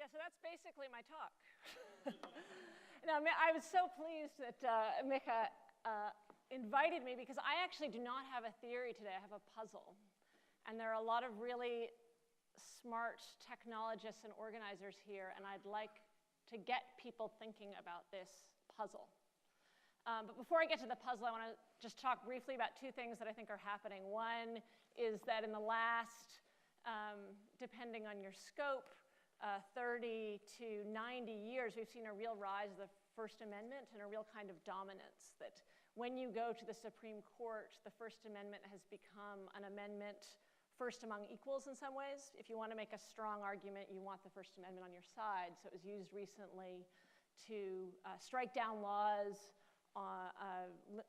Yeah, so that's basically my talk. Now, I was so pleased that Mika invited me because I actually do not have a theory today. I have a puzzle. And there are a lot of really smart technologists and organizers here, and I'd like to get people thinking about this puzzle. But before I get to the puzzle, I want to just talk briefly about two things that I think are happening. One is that in the last, depending on your scope, 30 to 90 years, we've seen a real rise of the First Amendment and a real kind of dominance, that when you go to the Supreme Court, the First Amendment has become an amendment first among equals in some ways. If you want to make a strong argument, you want the First Amendment on your side. So it was used recently to strike down laws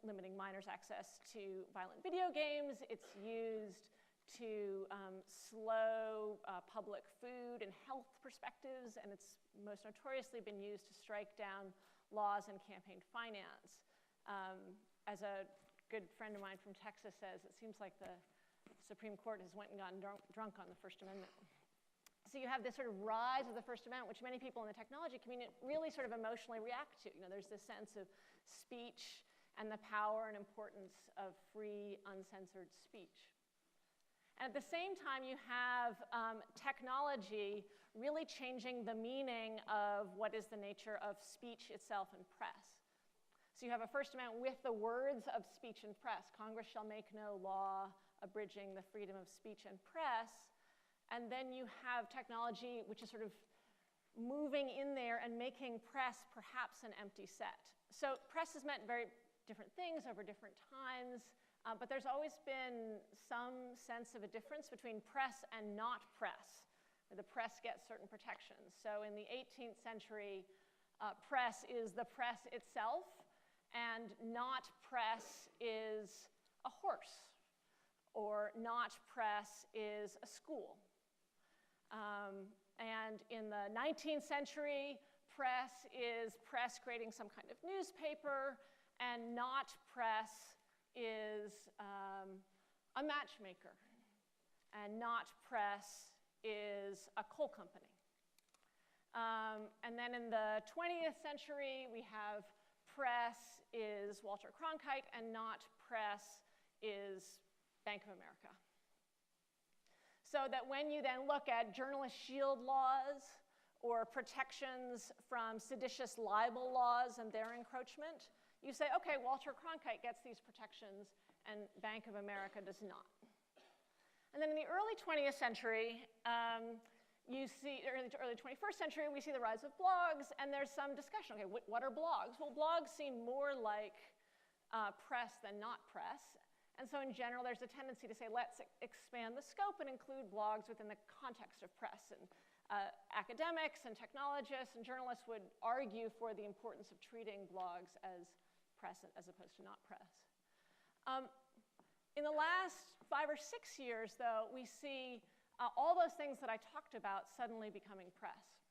limiting minors' access to violent video games. It's used to slow public food and health perspectives, and it's most notoriously been used to strike down laws in campaign finance. As a good friend of mine from Texas says, it seems like the Supreme Court has went and gotten drunk on the First Amendment. So you have this sort of rise of the First Amendment, which many people in the technology community really sort of emotionally react to. You know, there's this sense of speech and the power and importance of free, uncensored speech. And at the same time, you have technology really changing the meaning of what is the nature of speech itself and press. So you have a First Amendment with the words of speech and press. Congress shall make no law abridging the freedom of speech and press. And then you have technology which is sort of moving in there and making press perhaps an empty set. So press has meant very different things over different times. But there's always been some sense of a difference between press and not press, where the press gets certain protections. So in the 18th century, press is the press itself, and not press is a horse, or not press is a school. And in the 19th century, press is press creating some kind of newspaper, and not press is a matchmaker, and not press is a coal company. And then in the 20th century, we have press is Walter Cronkite, and not press is Bank of America. So that when you then look at journalist shield laws or protections from seditious libel laws and their encroachment, you say, okay, Walter Cronkite gets these protections and Bank of America does not. And then in the early 20th century, you see, early 21st century, we see the rise of blogs, and there's some discussion. Okay, what are blogs? Well, blogs seem more like press than not press. And so in general, there's a tendency to say, let's expand the scope and include blogs within the context of press. And academics and technologists and journalists would argue for the importance of treating blogs as press as opposed to not press. In the last 5 or 6 years, though, we see all those things that I talked about suddenly becoming press.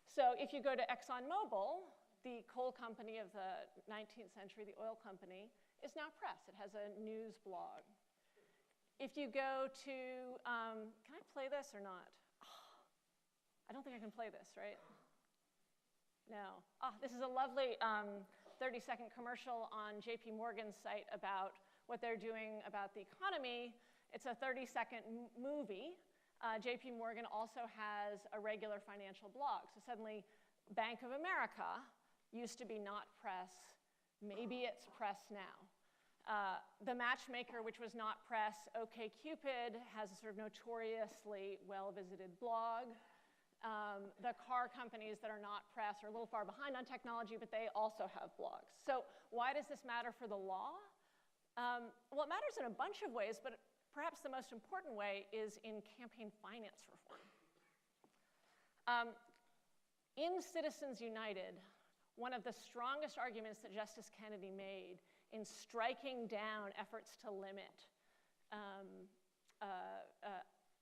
So if you go to ExxonMobil, the coal company of the 19th century, the oil company, is now press. It has a news blog. If you go to, can I play this or not? Oh, I don't think I can play this, right? No. This is a lovely 30-second commercial on JP Morgan's site about what they're doing about the economy. It's a 30-second movie. JP Morgan also has a regular financial blog. So suddenly, Bank of America used to be not press. Maybe it's press now. The matchmaker, which was not press, OkCupid, has a sort of notoriously well-visited blog. The car companies that are not press are a little far behind on technology, but they also have blogs. So why does this matter for the law? Well, it matters in a bunch of ways, but perhaps the most important way is in campaign finance reform. In Citizens United, one of the strongest arguments that Justice Kennedy made in striking down efforts to limit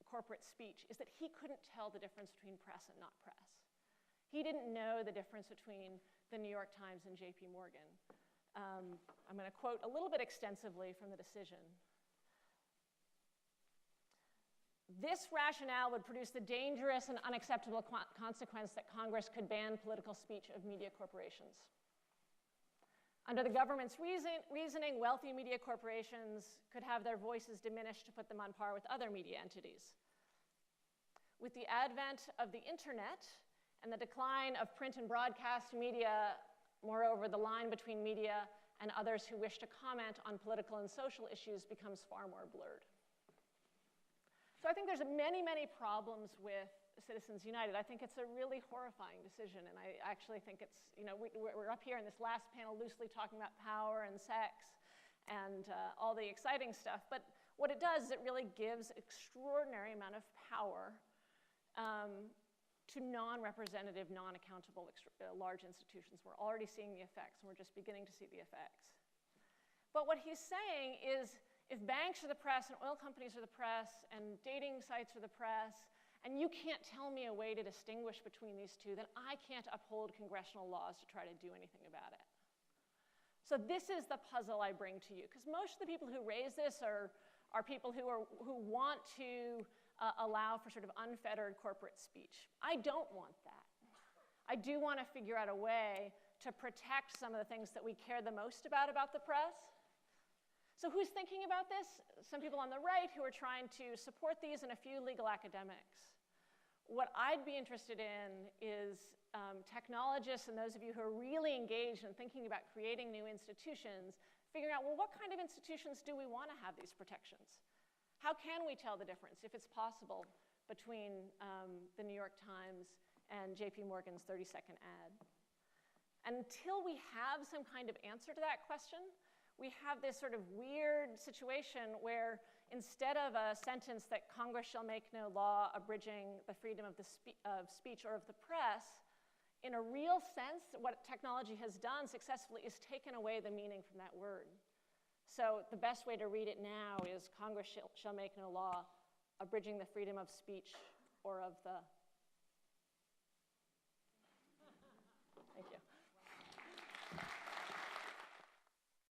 corporate speech is that he couldn't tell the difference between press and not press. He didn't know the difference between the New York Times and JP Morgan. I'm going to quote a little bit extensively from the decision. This rationale would produce the dangerous and unacceptable consequence that Congress could ban political speech of media corporations. Under the government's reasoning, wealthy media corporations could have their voices diminished to put them on par with other media entities. With the advent of the internet and the decline of print and broadcast media, moreover, the line between media and others who wish to comment on political and social issues becomes far more blurred. So I think there's many, many problems with Citizens United. I think it's a really horrifying decision, and I actually think it's, we're up here in this last panel loosely talking about power and sex and all the exciting stuff, but what it does is it really gives extraordinary amount of power to non-representative, non-accountable large institutions. We're already seeing the effects, and we're just beginning to see the effects. But what he's saying is, if banks are the press, and oil companies are the press, and dating sites are the press, and you can't tell me a way to distinguish between these two, then I can't uphold congressional laws to try to do anything about it. So this is the puzzle I bring to you, because most of the people who raise this are people who want to allow for sort of unfettered corporate speech. I don't want that. I do want to figure out a way to protect some of the things that we care the most about the press. So who's thinking about this? Some people on the right who are trying to support these and a few legal academics. What I'd be interested in is technologists and those of you who are really engaged in thinking about creating new institutions, figuring out, well, what kind of institutions do we want to have these protections? How can we tell the difference, if it's possible, between the New York Times and JP Morgan's 30-second ad? Until we have some kind of answer to that question, we have this sort of weird situation where instead of a sentence that Congress shall make no law abridging the freedom of speech or of the press, in a real sense, what technology has done successfully is taken away the meaning from that word. So the best way to read it now is Congress shall make no law abridging the freedom of speech or of the... Thank you.